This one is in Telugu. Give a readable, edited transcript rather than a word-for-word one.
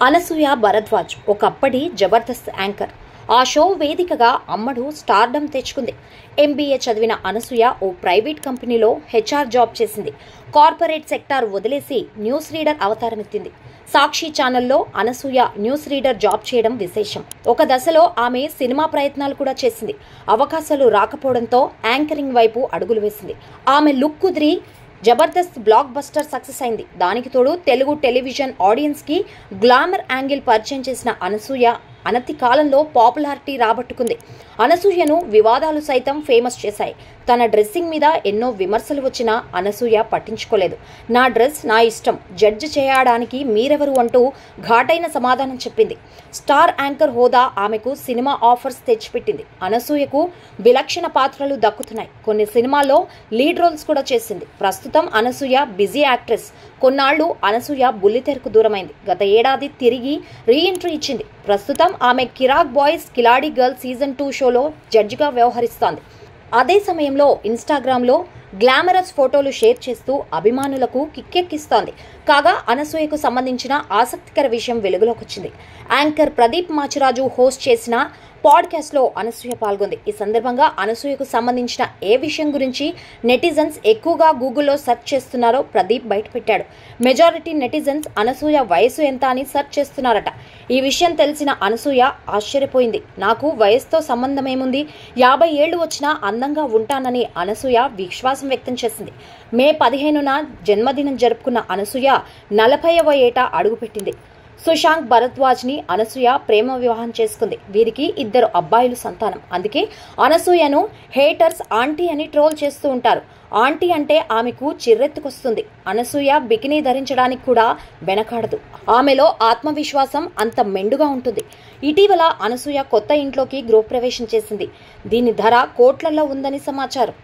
అనసూయ భరద్వాజ్ ఒకప్పటి జబర్దస్త్ యాంకర్. ఆ షో వేదికగా అమ్మడు స్టార్డమ్ తెచ్చుకుంది. ఎంబీఏ చదివిన అనసూయ ఓ ప్రైవేట్ కంపెనీలో హెచ్ఆర్ జాబ్ చేసింది. కార్పొరేట్ సెక్టార్ వదిలేసి న్యూస్ రీడర్ అవతారమెత్తింది. సాక్షి ఛానల్లో అనసూయ న్యూస్ రీడర్ జాబ్ చేయడం విశేషం. ఒక దశలో ఆమె సినిమా ప్రయత్నాలు కూడా చేసింది. అవకాశాలు రాకపోవడంతో యాంకరింగ్ వైపు అడుగులు వేసింది. ఆమె లుక్ కుదిరి జబర్దస్త్ బ్లాక్ బస్టర్ సక్సెస్ అయింది. దానికి తోడు తెలుగు టెలివిజన్ ఆడియన్స్ కి గ్లామర్ యాంగిల్ పరిచయం చేసిన అనసూయ అనతి కాలంలో పాపులారిటీ రాబట్టుకుంది. అనసూయను వివాదాలు సైతం ఫేమస్ చేశాయి. తన డ్రెస్సింగ్ మీద ఎన్నో విమర్శలు వచ్చినా అనసూయ పట్టించుకోలేదు. నా డ్రెస్ నా ఇష్టం, జడ్జి చేయడానికి మీరెవరు అంటూ ఘాటైన సమాధానం చెప్పింది. స్టార్ యాంకర్ హోదా ఆమెకు సినిమా ఆఫర్స్ తెచ్చిపెట్టింది. అనసూయకు విలక్షణ పాత్రలు దక్కుతున్నాయి. కొన్ని సినిమాల్లో లీడ్ రోల్స్ కూడా చేసింది. ప్రస్తుతం అనసూయ బిజీ యాక్ట్రెస్. కొన్నాళ్లు అనసూయ బుల్లితెరకు దూరమైంది. గత ఏడాది తిరిగి రీఎంట్రీ ఇచ్చింది. ప్రస్తుతం ఆమె కిరాక్ బాయ్స్ కిలాడి గర్ల్ సీజన్ 2 షోలో జడ్జిగా వ్యవహరిస్తోంది. అదే సమయంలో ఇన్స్టాగ్రామ్లో గ్లామరస్ ఫోటోలు షేర్ చేస్తూ అభిమానులకు కిక్కెక్కిస్తోంది. కాగా అనసూయకు సంబంధించిన ఆసక్తికర విషయం వెలుగులోకి వచ్చింది. యాంకర్ ప్రదీప్ మాచిరాజు హోస్ట్ చేసిన పాడ్కాస్ట్లో అనసూయ పాల్గొంది. ఈ సందర్భంగా అనసూయకు సంబంధించిన ఏ విషయం గురించి నెటిజన్స్ ఎక్కువగా గూగుల్లో సెర్చ్ చేస్తున్నారో ప్రదీప్ బయటపెట్టాడు. మెజారిటీ నెటిజన్స్ అనసూయ వయసు ఎంత అని సెర్చ్ చేస్తున్నారట. ఈ విషయం తెలిసిన అనసూయ ఆశ్చర్యపోయింది. నాకు వయసుతో సంబంధమేముంది, 50 ఏళ్లు వచ్చినా అందంగా ఉంటానని అనసూయ విశ్వాసం వ్యక్తం చేసింది. మే 15న జన్మదినం జరుపుకున్న అనసూయ 40వ ఏట అడుగుపెట్టింది. సుశాంక్ భరద్వాజ్ ని అనసూయ ప్రేమ వివాహం చేసుకుంది. వీరికి 2 అబ్బాయిలు సంతానం. అందుకే అనసూయను హేటర్స్ ఆంటీ అని ట్రోల్ చేస్తూ ఉంటారు. ఆంటీ అంటే ఆమెకు చిర్రెత్తుకొస్తుంది. అనసూయ బికినీ ధరించడానికి కూడా వెనకాడదు. ఆమెలో ఆత్మవిశ్వాసం అంత మెండుగా ఉంటుంది. ఇటీవల అనసూయ కొత్త ఇంట్లోకి గృహప్రవేశం చేసింది. దీని ధర కోట్లలో ఉందని సమాచారం.